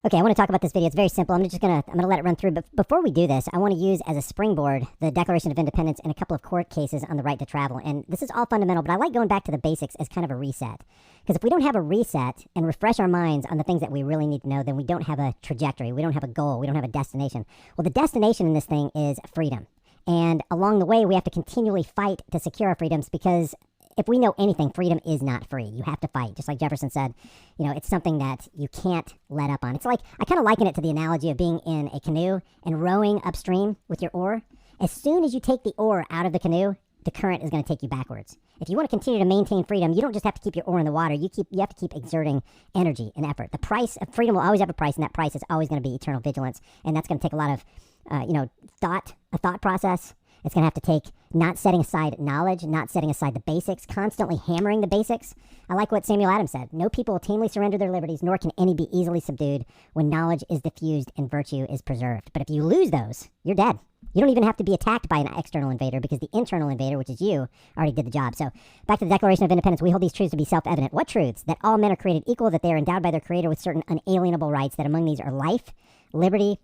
Okay, I want to talk about this video. It's very simple. I'm gonna let it run through. But before we do this, I want to use as a springboard the Declaration of Independence and a couple of court cases on the right to travel. And this is all fundamental, but I like going back to the basics as kind of a reset. Because if we don't have a reset and refresh our minds on the things that we really need to know, then we don't have a trajectory. We don't have a goal. We don't have a destination. Well, the destination in this thing is freedom. And along the way, we have to continually fight to secure our freedoms because if we know anything, freedom is not free. You have to fight. Just like Jefferson said, you know, it's something that you can't let up on. It's like, I kind of liken it to the analogy of being in a canoe and rowing upstream with your oar. As soon as you take the oar out of the canoe, the current is going to take you backwards. If you want to continue to maintain freedom, you don't just have to keep your oar in the water. You have to keep exerting energy and effort. The price of freedom will always have a price, and that price is always going to be eternal vigilance. And that's going to take a lot of, a thought process. It's going to have to take not setting aside knowledge, not setting aside the basics, constantly hammering the basics. I like what Samuel Adams said. No people will tamely surrender their liberties, nor can any be easily subdued when knowledge is diffused and virtue is preserved. But if you lose those, you're dead. You don't even have to be attacked by an external invader because the internal invader, which is you, already did the job. So back to the Declaration of Independence, we hold these truths to be self-evident. What truths? That all men are created equal, that they are endowed by their Creator with certain unalienable rights, that among these are life, liberty,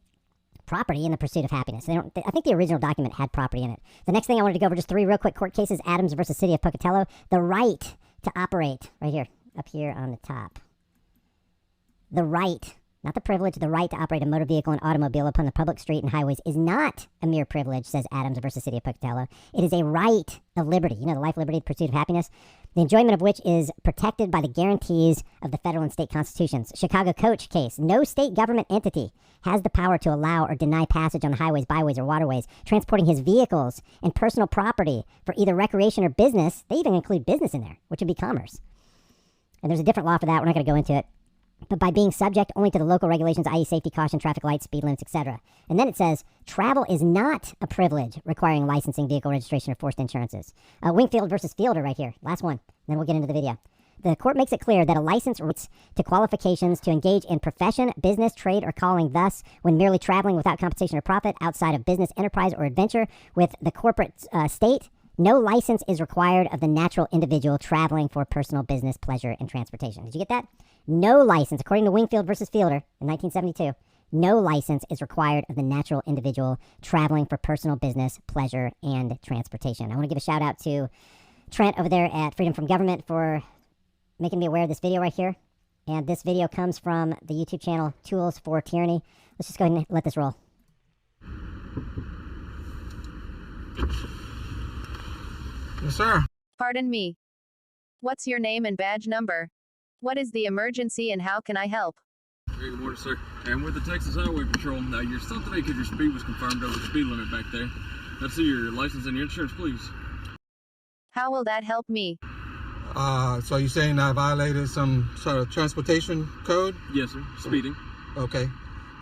property, and the pursuit of happiness. I think the original document had property in it. The next thing I wanted to go over, just three real quick court cases, Adams versus City of Pocatello. The right to operate, right here, up here on the top. The right, not the privilege, the right to operate a motor vehicle and automobile upon the public street and highways is not a mere privilege, says Adams versus City of Pocatello. It is a right of liberty. You know, the life, liberty, the pursuit of happiness, the enjoyment of which is protected by the guarantees of the federal and state constitutions. Chicago Coach case. No state government entity has the power to allow or deny passage on the highways, byways, or waterways, transporting his vehicles and personal property for either recreation or business. They even include business in there, which would be commerce. And there's a different law for that. We're not going to go into it. But by being subject only to the local regulations, i.e. safety, caution, traffic lights, speed limits, etc. And then it says, travel is not a privilege requiring licensing, vehicle registration, or forced insurances. Wingfield versus Fielder right here. Last one. Then we'll get into the video. The court makes it clear that a license relates to qualifications to engage in profession, business, trade, or calling. Thus, when merely traveling without compensation or profit outside of business, enterprise, or adventure with the corporate state, no license is required of the natural individual traveling for personal business, pleasure, and transportation. Did you get that? No license, according to Wingfield versus Fielder in 1972, no license is required of the natural individual traveling for personal business, pleasure, and transportation. I want to give a shout out to Trent over there at Freedom from Government for making me aware of this video right here. And this video comes from the YouTube channel Tools4Tyranny. Let's just go ahead and let this roll. Yes, sir. Pardon me. What's your name and badge number? What is the emergency and how can I help? Hey, good morning, sir. I'm with the Texas Highway Patrol. Now, you're stopped today because your speed was confirmed over the speed limit back there. Let's see your license and your insurance, please. How will that help me? So you're saying I violated some sort of transportation code? Yes, sir. Speeding. Okay.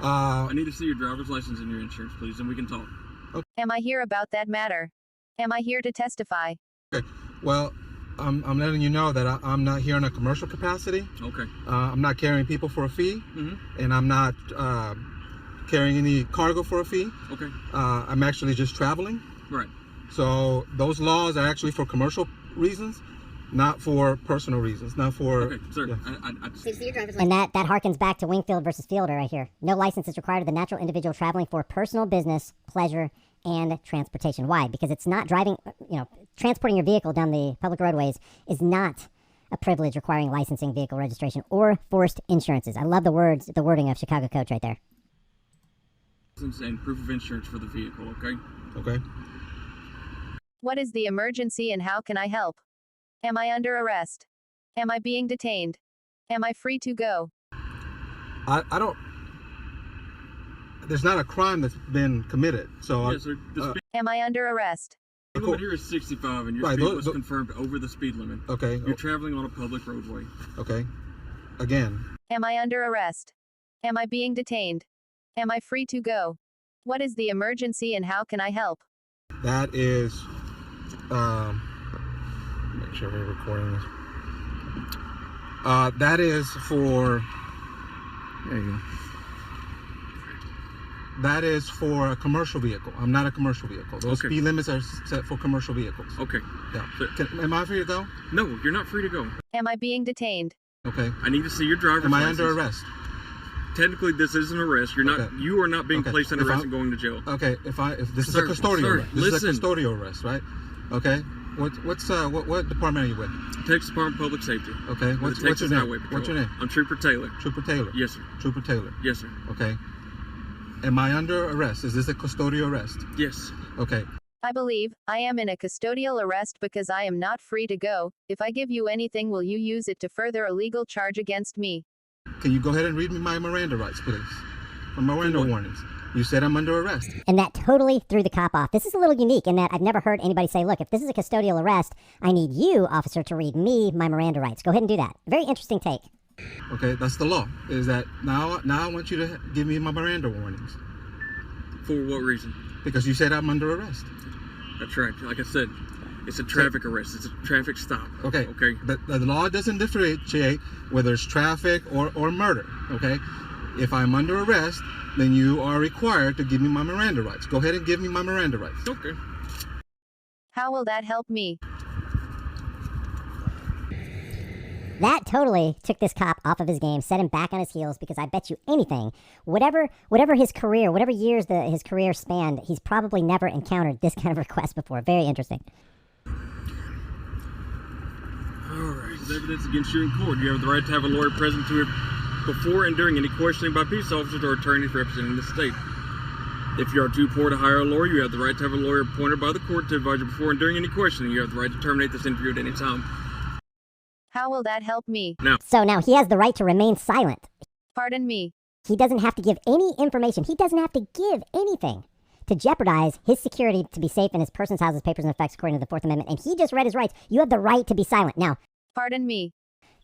I need to see your driver's license and your insurance, please, and we can talk. Okay. Am I here about that matter? Am I here to testify? Okay. Well, I'm letting you know that I'm not here in a commercial capacity. Okay. I'm not carrying people for a fee, and I'm not carrying any cargo for a fee. Okay. I'm actually just traveling. Right. So those laws are actually for commercial reasons, not for personal reasons, not for... Okay, sir. Yeah. And that harkens back to Wingfield versus Fielder right here. No license is required of the natural individual traveling for personal business, pleasure, and transportation. Why? Because it's not driving, transporting your vehicle down the public roadways is not a privilege requiring licensing, vehicle registration, or forced insurances. I love the wording of Chicago Coach right there. License and proof of insurance for the vehicle, okay? Okay. What is the emergency and how can I help? Am I under arrest? Am I being detained? Am I free to go? I don't... There's not a crime that's been committed, so... Yes, sir. Am I under arrest? The speed limit here is 65, and your speed was confirmed over the speed limit. Okay. You're traveling on a public roadway. Okay. Again. Am I under arrest? Am I being detained? Am I free to go? What is the emergency and how can I help? That is... make sure we're recording this. That is for... There you go. That is for a commercial vehicle. I'm not a commercial vehicle. Those speed limits are set for commercial vehicles. Okay. Yeah. Am I free to go? No, you're not free to go. Am I being detained? Okay. I need to see your driver's license. license. Am I under arrest? technically this is an arrest. You are not being placed under arrest and going to jail. Okay, if this Sir, is a custodial sir, arrest. This is a listen. custodial arrest, right? Okay. What department are you with? Texas Department of Public Safety. Okay. With What's the Texas your Highway name? Patrol. What's your name? I'm Trooper Taylor. Trooper Taylor. Yes, sir. Trooper Taylor. Yes, sir. Okay. Am I under arrest? Is this a custodial arrest? Yes. Okay. I believe I am in a custodial arrest because I am not free to go. If I give you anything, will you use it to further a legal charge against me? Can you go ahead and read me my Miranda rights, please? My Miranda warnings. You said I'm under arrest. And that totally threw the cop off. This is a little unique in that I've never heard anybody say, look, if this is a custodial arrest, I need you, officer, to read me my Miranda rights. Go ahead and do that. Very interesting take. Okay, that's the law. Is that now I want you to give me my Miranda warnings. For what reason? Because you said I'm under arrest. That's right. Like I said, it's a traffic arrest. It's a traffic stop. Okay. Okay. The law doesn't differentiate whether it's traffic or murder. Okay. If I'm under arrest, then you are required to give me my Miranda rights. Go ahead and give me my Miranda rights. Okay. How will that help me? That totally took this cop off of his game, set him back on his heels, because I bet you anything, whatever his career, whatever years his career spanned, he's probably never encountered this kind of request before. Very interesting. All right. There's evidence against you in court. You have the right to have a lawyer present to it before and during any questioning by peace officers or attorneys representing the state. If you are too poor to hire a lawyer, you have the right to have a lawyer appointed by the court to advise you before and during any questioning. You have the right to terminate this interview at any time. How will that help me? So now he has the right to remain silent. Pardon me. He doesn't have to give any information. He doesn't have to give anything to jeopardize his security to be safe in his person's houses, papers, and effects according to the Fourth Amendment. And he just read his rights. You have the right to be silent. Now, Pardon me.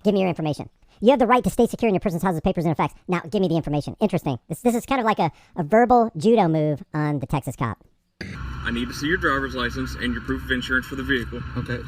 give me your information. You have the right to stay secure in your person's houses, papers, and effects. Now, give me the information. Interesting. This is kind of like a verbal judo move on the Texas cop. I need to see your driver's license and your proof of insurance for the vehicle. Okay.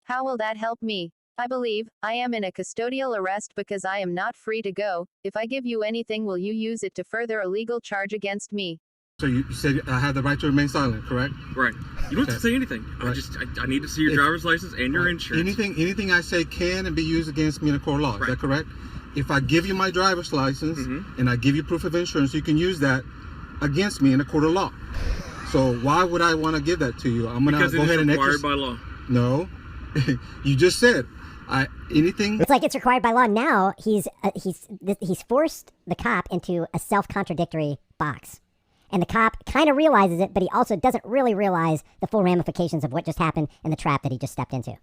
How will that help me? I believe I am in a custodial arrest because I am not free to go. If I give you anything, will you use it to further a legal charge against me? So you said I have the right to remain silent, correct? Right. You don't have to say anything. Right. I need to see your driver's license and your insurance. Anything I say can and be used against me in a court of law. Is Right. that correct? If I give you my driver's license and I give you proof of insurance, you can use that against me in a court of law. So why would I want to give that to you? I'm gonna Because go it is ahead and required by law. No, you just said anything. It's like it's required by law. Now he's forced the cop into a self-contradictory box. And the cop kind of realizes it, but he also doesn't really realize the full ramifications of what just happened and the trap that he just stepped into.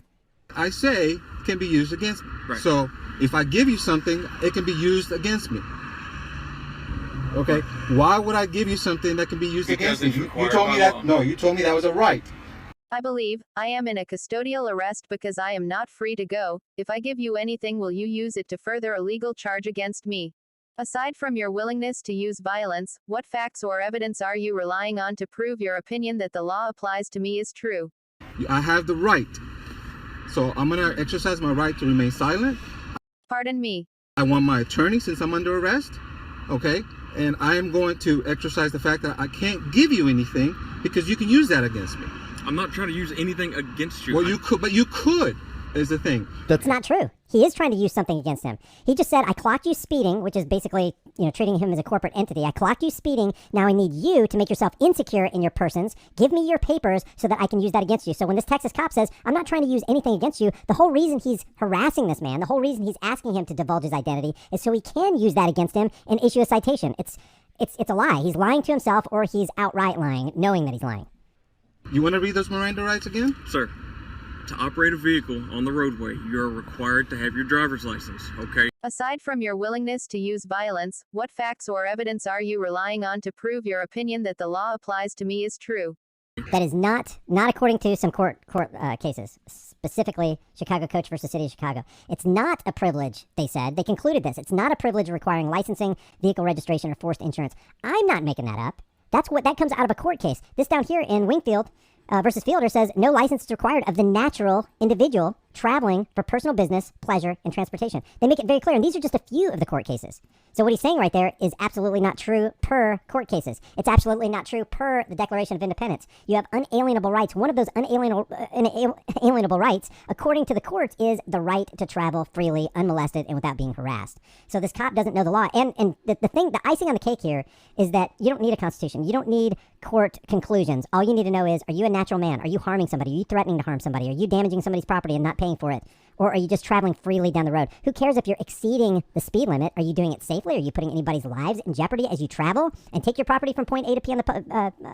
I say can be used against me. Right. So if I give you something, it can be used against me. Okay. Why would I give you something that can be used against me? You told me that. No, you told me that was a right. I believe I am in a custodial arrest because I am not free to go. If I give you anything, will you use it to further a legal charge against me? Aside from your willingness to use violence, what facts or evidence are you relying on to prove your opinion that the law applies to me is true? I have the right. So I'm going to exercise my right to remain silent. Pardon me. I want my attorney since I'm under arrest. Okay. And I am going to exercise the fact that I can't give you anything because you can use that against me. I'm not trying to use anything against you. Well, you could, but you could, is the thing. That's not true. He is trying to use something against him. He just said, I clocked you speeding, which is basically, treating him as a corporate entity. I clocked you speeding. Now I need you to make yourself insecure in your persons. Give me your papers so that I can use that against you. So when this Texas cop says, I'm not trying to use anything against you, the whole reason he's harassing this man, the whole reason he's asking him to divulge his identity is so he can use that against him and issue a citation. It's a lie. He's lying to himself, or he's outright lying, knowing that he's lying. You want to read those Miranda rights again? Sir, to operate a vehicle on the roadway, you're required to have your driver's license, okay? Aside from your willingness to use violence, what facts or evidence are you relying on to prove your opinion that the law applies to me is true? That is not according to some court cases, specifically Chicago Coach versus City of Chicago. It's not a privilege, they said. They concluded this. It's not a privilege requiring licensing, vehicle registration, or forced insurance. I'm not making that up. That comes out of a court case. This down here in Wingfield versus Fielder says no license is required of the natural individual traveling for personal business, pleasure, and transportation. They make it very clear, and these are just a few of the court cases. So what he's saying right there is absolutely not true per court cases. It's absolutely not true per the Declaration of Independence. You have unalienable rights. One of those unalienable rights, according to the courts, is the right to travel freely, unmolested, and without being harassed. So this cop doesn't know the law. And the icing on the cake here is that you don't need a constitution. You don't need court conclusions. All you need to know is, are you a natural man? Are you harming somebody? Are you threatening to harm somebody? Are you damaging somebody's property and not paying for it? Or are you just traveling freely down the road? Who cares if you're exceeding the speed limit? Are you doing it safely? Are you putting anybody's lives in jeopardy as you travel and take your property from point A to P on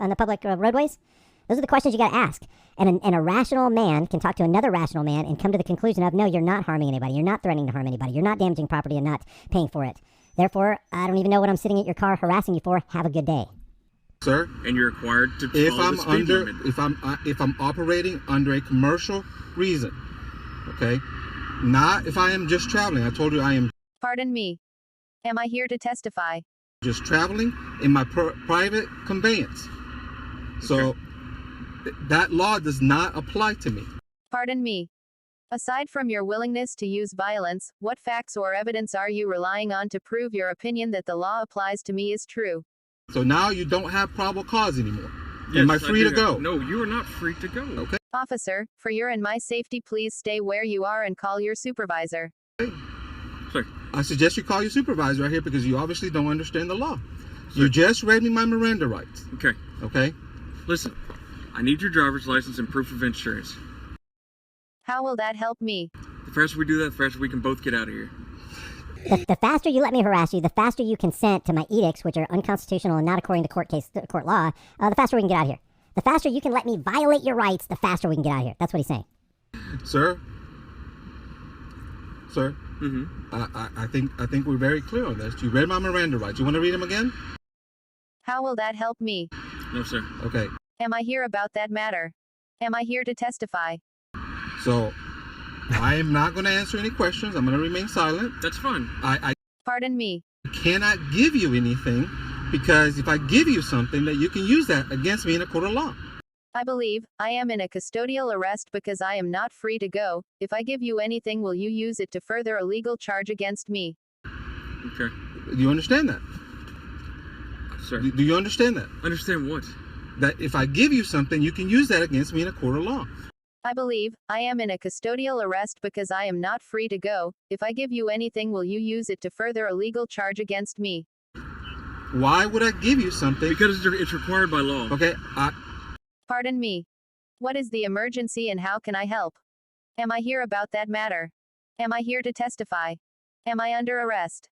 the public roadways? Those are the questions you got to ask. And a rational man can talk to another rational man and come to the conclusion of, no, you're not harming anybody. You're not threatening to harm anybody. You're not damaging property and not paying for it. Therefore, I don't even know what I'm sitting at your car harassing you for. Have a good day. Sir, And you're required to follow the speed limit. if I'm operating under a commercial reason, okay? Not if I am just traveling. I told you I am Pardon me. Am I here to testify? just traveling in my private conveyance. So that law does not apply to me. Pardon me. Aside from your willingness to use violence, what facts or evidence are you relying on to prove your opinion that the law applies to me is true? So now you don't have probable cause anymore. Yes, Am I free to go? No, you are not free to go. Okay. Officer, for your and my safety, please stay where you are and call your supervisor. Sorry. I suggest you call your supervisor right here because you obviously don't understand the law. You just read me my Miranda rights. Okay. Okay? Listen, I need your driver's license and proof of insurance. How will that help me? The faster we do that, the faster we can both get out of here. The faster you let me harass you, the faster you consent to my edicts, which are unconstitutional and not according to court law, the faster we can get out of here. The faster you can let me violate your rights, the faster we can get out of here. That's what he's saying. Sir? Mm-hmm. I think we're very clear on this. You read my Miranda rights. You want to read them again? How will that help me? No, sir. Okay. Am I here about that matter? Am I here to testify? So I am not going to answer any questions. I'm going to remain silent. That's fine. I Pardon me. cannot give you anything because if I give you something, that you can use that against me in a court of law. I believe I am in a custodial arrest because I am not free to go. If I give you anything, will you use it to further a legal charge against me? Okay. Do you understand that? Sir. Do you understand that? Understand what? That if I give you something, you can use that against me in a court of law. I believe I am in a custodial arrest because I am not free to go. If I give you anything, will you use it to further a legal charge against me? Why would I give you something? Because it's required by law. Okay, Pardon me. What is the emergency and how can I help? Am I here about that matter? Am I here to testify? Am I under arrest?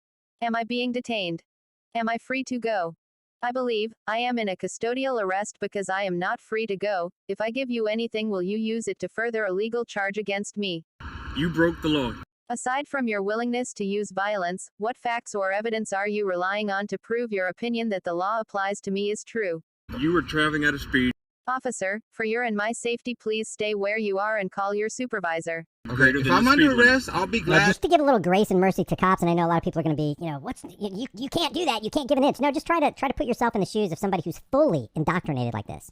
Am I being detained? Am I free to go? I believe I am in a custodial arrest because I am not free to go. If I give you anything, will you use it to further a legal charge against me? You broke the law. Aside from your willingness to use violence, what facts or evidence are you relying on to prove your opinion that the law applies to me is true? You were traveling at a speed. Officer, for your and my safety, please stay where you are and call your supervisor. okay. Greater If than I'm the under speed limit. arrest, I'll be Now, glad. just to give a little grace and mercy to cops, and I know a lot of people are going to be, you can't do that. You can't give an inch. No, just try to put yourself in the shoes of somebody who's fully indoctrinated like this.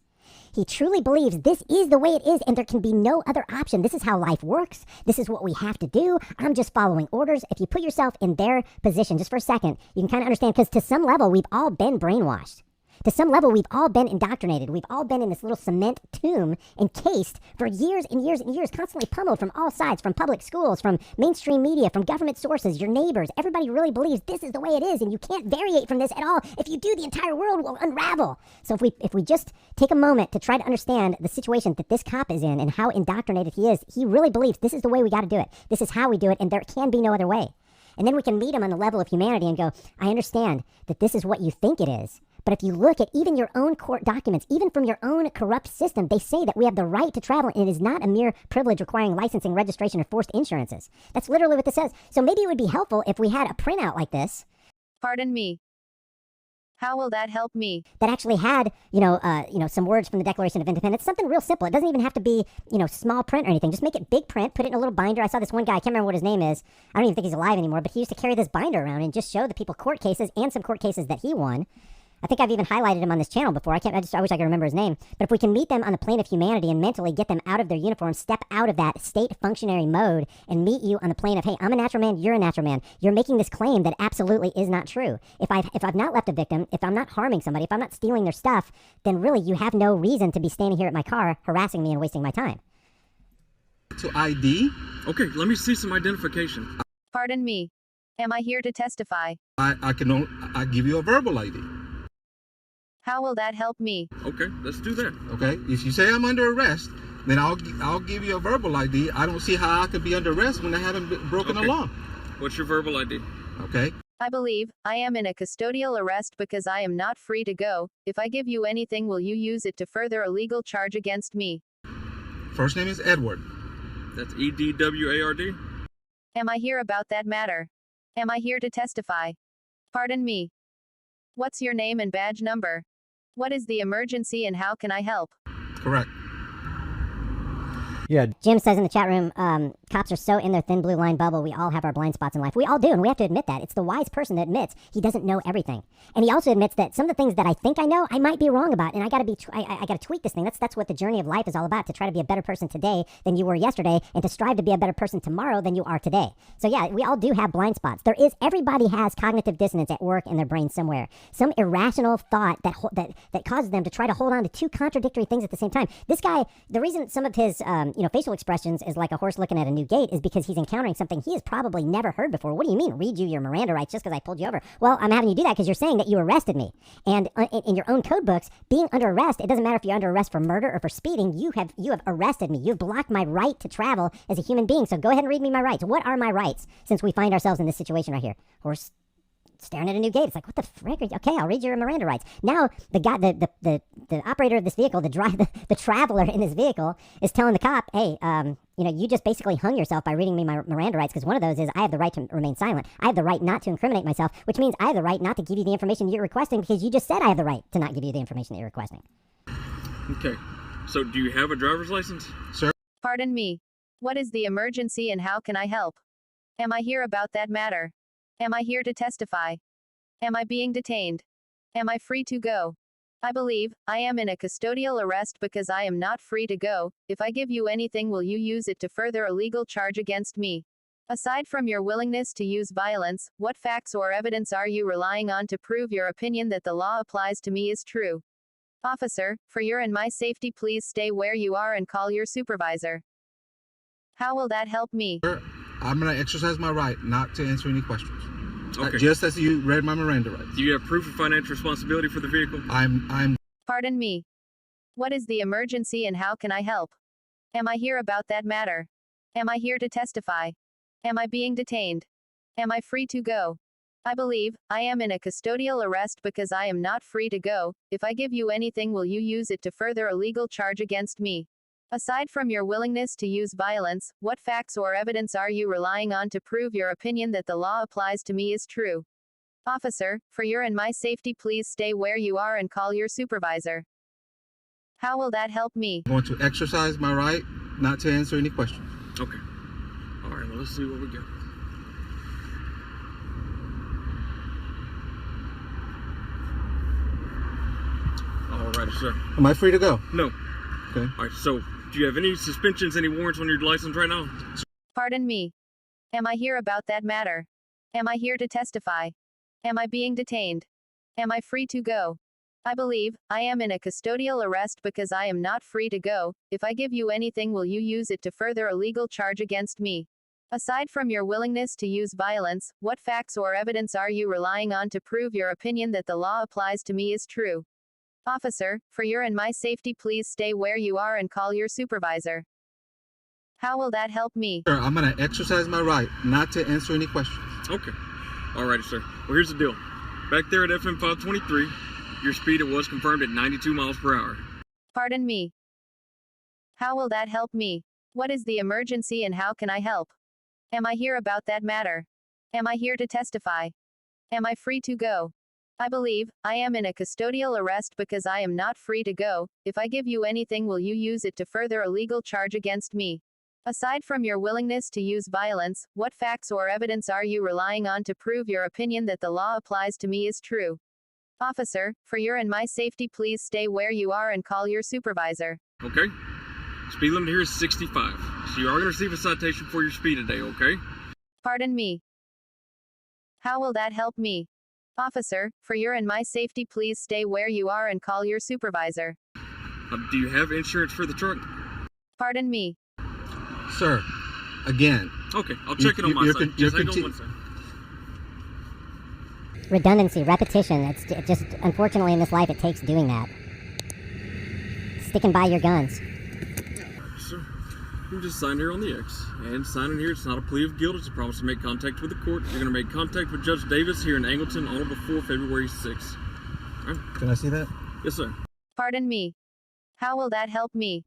He truly believes this is the way it is, and there can be no other option. This is how life works. This is what we have to do. I'm just following orders. If you put yourself in their position just for a second, you can kind of understand, because to some level, we've all been brainwashed. To some level, we've all been indoctrinated. We've all been in this little cement tomb encased for years and years and years, constantly pummeled from all sides, from public schools, from mainstream media, from government sources, your neighbors. Everybody really believes this is the way it is, and you can't variate from this at all. If you do, the entire world will unravel. So if we just take a moment to try to understand the situation that this cop is in and how indoctrinated he is, he really believes this is the way we got to do it. This is how we do it, and there can be no other way. And then we can meet him on the level of humanity and go, I understand that this is what you think it is. But if you look at even your own court documents, even from your own corrupt system, they say that we have the right to travel, and it is not a mere privilege requiring licensing, registration, or forced insurances. That's literally what this says. So maybe it would be helpful if we had a printout like this. Pardon me. How will that help me? That actually had, some words from the Declaration of Independence. Something real simple. It doesn't even have to be, small print or anything. Just make it big print, put it in a little binder. I saw this one guy, I can't remember what his name is. I don't even think he's alive anymore, but he used to carry this binder around and just show the people court cases and some court cases that he won. I think I've even highlighted him on this channel before. I wish I could remember his name. But if we can meet them on the plane of humanity and mentally get them out of their uniform, step out of that state functionary mode and meet you on the plane of, hey, I'm a natural man, you're a natural man. You're making this claim that absolutely is not true. If I've not left a victim, if I'm not harming somebody, if I'm not stealing their stuff, then really you have no reason to be standing here at my car harassing me and wasting my time. To ID? Okay, let me see some identification. Pardon me. Am I here to testify? I give you a verbal ID. How will that help me? Okay, let's do that. Okay, if you say I'm under arrest, then I'll give you a verbal ID. I don't see how I could be under arrest when I haven't broken the law. What's your verbal ID? Okay. I believe I am in a custodial arrest because I am not free to go. If I give you anything, will you use it to further a legal charge against me? First name is Edward. That's EDWARD? Am I here about that matter? Am I here to testify? Pardon me. What's your name and badge number? What is the emergency and how can I help? Correct. Yeah. Jim says in the chat room, cops are so in their thin blue line bubble, we all have our blind spots in life. We all do, and we have to admit that. It's the wise person that admits he doesn't know everything. And he also admits that some of the things that I think I know, I might be wrong about, and I gotta tweak this thing. That's what the journey of life is all about, to try to be a better person today than you were yesterday, and to strive to be a better person tomorrow than you are today. So yeah, we all do have blind spots. Everybody has cognitive dissonance at work in their brain somewhere. Some irrational thought that causes them to try to hold on to two contradictory things at the same time. This guy, the reason some of his facial expressions is like a horse looking at a new gate is because he's encountering something he has probably never heard before. What do you mean, read you your Miranda rights just because I pulled you over? Well, I'm having you do that because you're saying that you arrested me. And in your own code books, being under arrest, it doesn't matter if you're under arrest for murder or for speeding, you have arrested me. You've blocked my right to travel as a human being. So go ahead and read me my rights. What are my rights since we find ourselves in this situation right here? Horse staring at a new gate. It's like, what the frick? Okay, I'll read your Miranda rights. Now, the guy, the operator of this vehicle, the traveler in this vehicle, is telling the cop, hey, you just basically hung yourself by reading me my Miranda rights, because one of those is I have the right to remain silent. I have the right not to incriminate myself, which means I have the right not to give you the information you're requesting, because you just said I have the right to not give you the information that you're requesting. Okay, so do you have a driver's license? Sir? Pardon me. What is the emergency and how can I help? Am I here about that matter? Am I here to testify? Am I being detained? Am I free to go? I believe I am in a custodial arrest because I am not free to go. If I give you anything, will you use it to further a legal charge against me? Aside from your willingness to use violence, what facts or evidence are you relying on to prove your opinion that the law applies to me is true? Officer, for your and my safety, please stay where you are and call your supervisor. How will that help me? Sir, I'm going to exercise my right not to answer any questions. Okay. Just as you read my Miranda rights. Do you have proof of financial responsibility for the vehicle? I'm. Pardon me. What is the emergency and how can I help? Am I here about that matter? Am I here to testify? Am I being detained? Am I free to go? I believe I am in a custodial arrest because I am not free to go. If I give you anything, will you use it to further a legal charge against me? Aside from your willingness to use violence, what facts or evidence are you relying on to prove your opinion that the law applies to me is true? Officer, for your and my safety, please stay where you are and call your supervisor. How will that help me? going to exercise my right not to answer any questions. Okay. All right, well, let's see what we got. All right, sir. Am I free to go? No. Okay. All right, so do you have any suspensions, any warrants on your license right now? Pardon me. Am I here about that matter? Am I here to testify? Am I being detained? Am I free to go? I believe I am in a custodial arrest because I am not free to go. If I give you anything, will you use it to further a legal charge against me? Aside from your willingness to use violence, what facts or evidence are you relying on to prove your opinion that the law applies to me is true? Officer, for your and my safety, please stay where you are and call your supervisor. How will that help me? Sir, I'm going to exercise my right not to answer any questions. Okay. All righty, sir. Well, here's the deal. Back there at FM 523, your speed was confirmed at 92 miles per hour. Pardon me. How will that help me? What is the emergency and how can I help? Am I here about that matter? Am I here to testify? Am I free to go? I believe I am in a custodial arrest because I am not free to go. If I give you anything, will you use it to further a legal charge against me? Aside from your willingness to use violence, what facts or evidence are you relying on to prove your opinion that the law applies to me is true? Officer, for your and my safety, please stay where you are and call your supervisor. Okay? Speed limit here is 65. So you are going to receive a citation for your speed today, okay? Pardon me. How will that help me? Officer, for your and my safety, please stay where you are and call your supervisor. Do you have insurance for the truck? Pardon me. Sir, again. Okay, I'll check it on my side. Just hang on one second. Redundancy, repetition. It just, unfortunately, in this life, it takes doing that. Sticking by your guns. Sir, you just sign here on the X. And signing here, it's not a plea of guilt. It's a promise to make contact with the court. You're going to make contact with Judge Davis here in Angleton on or before February 6th. All right? Can I see that? Yes, sir. Pardon me. How will that help me?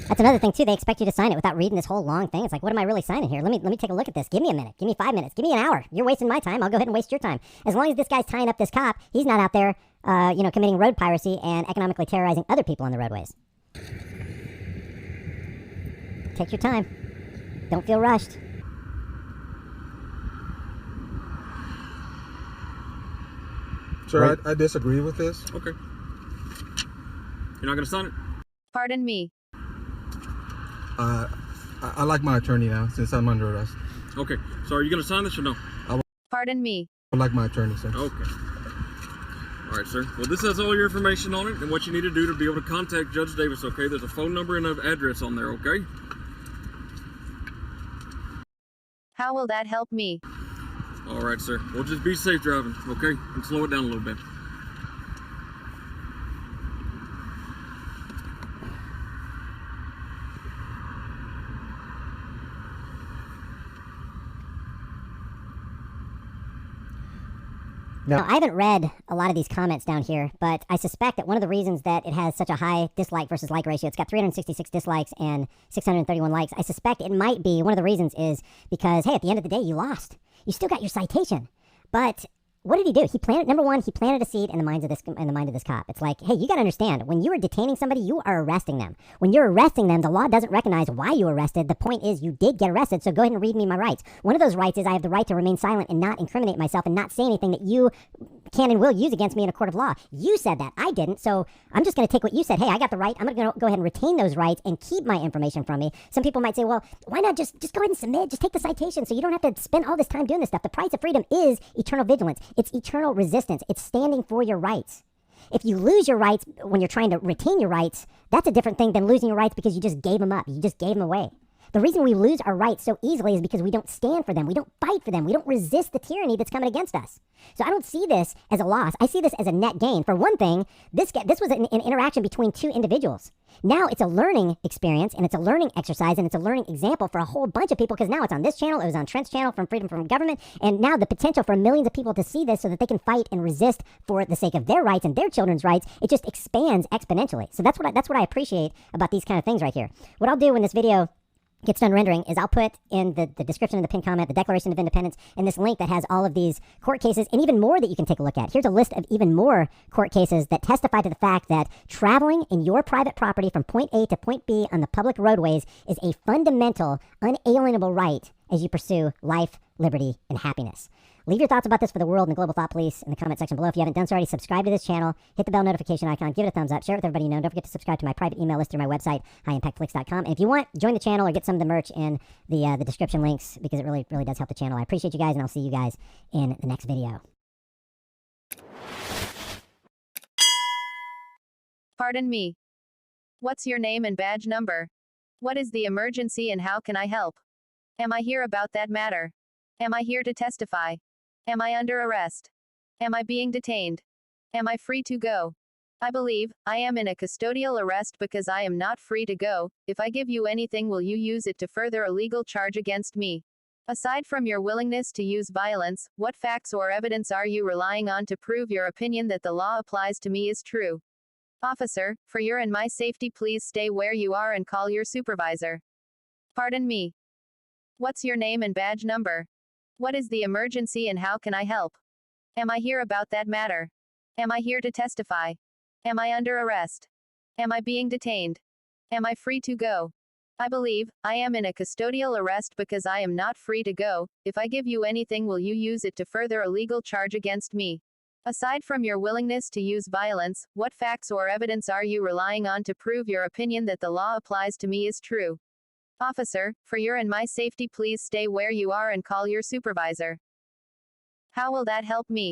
That's another thing, too. They expect you to sign it without reading this whole long thing. It's like, what am I really signing here? Let me take a look at this. Give me a minute. Give me 5 minutes. Give me an hour. You're wasting my time. I'll go ahead and waste your time. As long as this guy's tying up this cop, he's not out there, committing road piracy and economically terrorizing other people on the roadways. Take your time. Don't feel rushed. Sir, I disagree with this. Okay. You're not going to sign it? Pardon me. I like my attorney now since I'm under arrest. Okay. So are you going to sign this or no? Pardon me. I like my attorney, sir. Okay. All right, sir. Well, this has all your information on it and what you need to do to be able to contact Judge Davis, okay? There's a phone number and an address on there, okay? How will that help me? All right, sir. Well, just be safe driving, okay? And slow it down a little bit. Now, I haven't read a lot of these comments down here, but I suspect that one of the reasons that it has such a high dislike versus like ratio, it's got 366 dislikes and 631 likes. I suspect it might be, one of the reasons is because, hey, at the end of the day, you lost. You still got your citation. But what did he do? He planted a seed in the mind of this cop. It's like, hey, you got to understand, when you are detaining somebody, you are arresting them. When you're arresting them, the law doesn't recognize why you arrested. The point is you did get arrested, so go ahead and read me my rights. One of those rights is I have the right to remain silent and not incriminate myself and not say anything that you can and will use against me in a court of law. You said that. I didn't, so I'm just going to take what you said. Hey, I got the right. I'm going to go ahead and retain those rights and keep my information from me. Some people might say, well, why not just go ahead and submit? Just take the citation so you don't have to spend all this time doing this stuff. The price of freedom is eternal vigilance. It's eternal resistance. It's standing for your rights. If you lose your rights when you're trying to retain your rights, that's a different thing than losing your rights because you just gave them up. You just gave them away. The reason we lose our rights so easily is because we don't stand for them. We don't fight for them. We don't resist the tyranny that's coming against us. So I don't see this as a loss. I see this as a net gain. For one thing, this was an interaction between two individuals. Now it's a learning experience, and it's a learning exercise, and it's a learning example for a whole bunch of people, because now it's on this channel, it was on Trent's channel from Freedom from Government, and now the potential for millions of people to see this so that they can fight and resist for the sake of their rights and their children's rights, it just expands exponentially. So that's what I appreciate about these kind of things right here. What I'll do when this video gets done rendering is I'll put in the description of the pinned comment, the Declaration of Independence, and this link that has all of these court cases and even more that you can take a look at. Here's a list of even more court cases that testify to the fact that traveling in your private property from point A to point B on the public roadways is a fundamental, unalienable right as you pursue life, liberty, and happiness. Leave your thoughts about this for the world and the global thought police in the comment section below. If you haven't done so already, subscribe to this channel, hit the bell notification icon, give it a thumbs up, share it with everybody you know. Don't forget to subscribe to my private email list through my website, HighImpactFlix.com. And if you want, join the channel or get some of the merch in the description links, because it really, really does help the channel. I appreciate you guys, and I'll see you guys in the next video. Pardon me. What's your name and badge number? What is the emergency and how can I help? Am I here about that matter? Am I here to testify? Am I under arrest? Am I being detained? Am I free to go? I believe I am in a custodial arrest because I am not free to go. If I give you anything, will you use it to further a legal charge against me? Aside from your willingness to use violence, what facts or evidence are you relying on to prove your opinion that the law applies to me is true? Officer, for your and my safety, please stay where you are and call your supervisor. Pardon me. What's your name and badge number? What is the emergency and how can I help? Am I here about that matter? Am I here to testify? Am I under arrest? Am I being detained? Am I free to go? I believe I am in a custodial arrest because I am not free to go. If I give you anything, will you use it to further a legal charge against me? Aside from your willingness to use violence, what facts or evidence are you relying on to prove your opinion that the law applies to me is true? Officer, for your and my safety, please stay where you are and call your supervisor. How will that help me?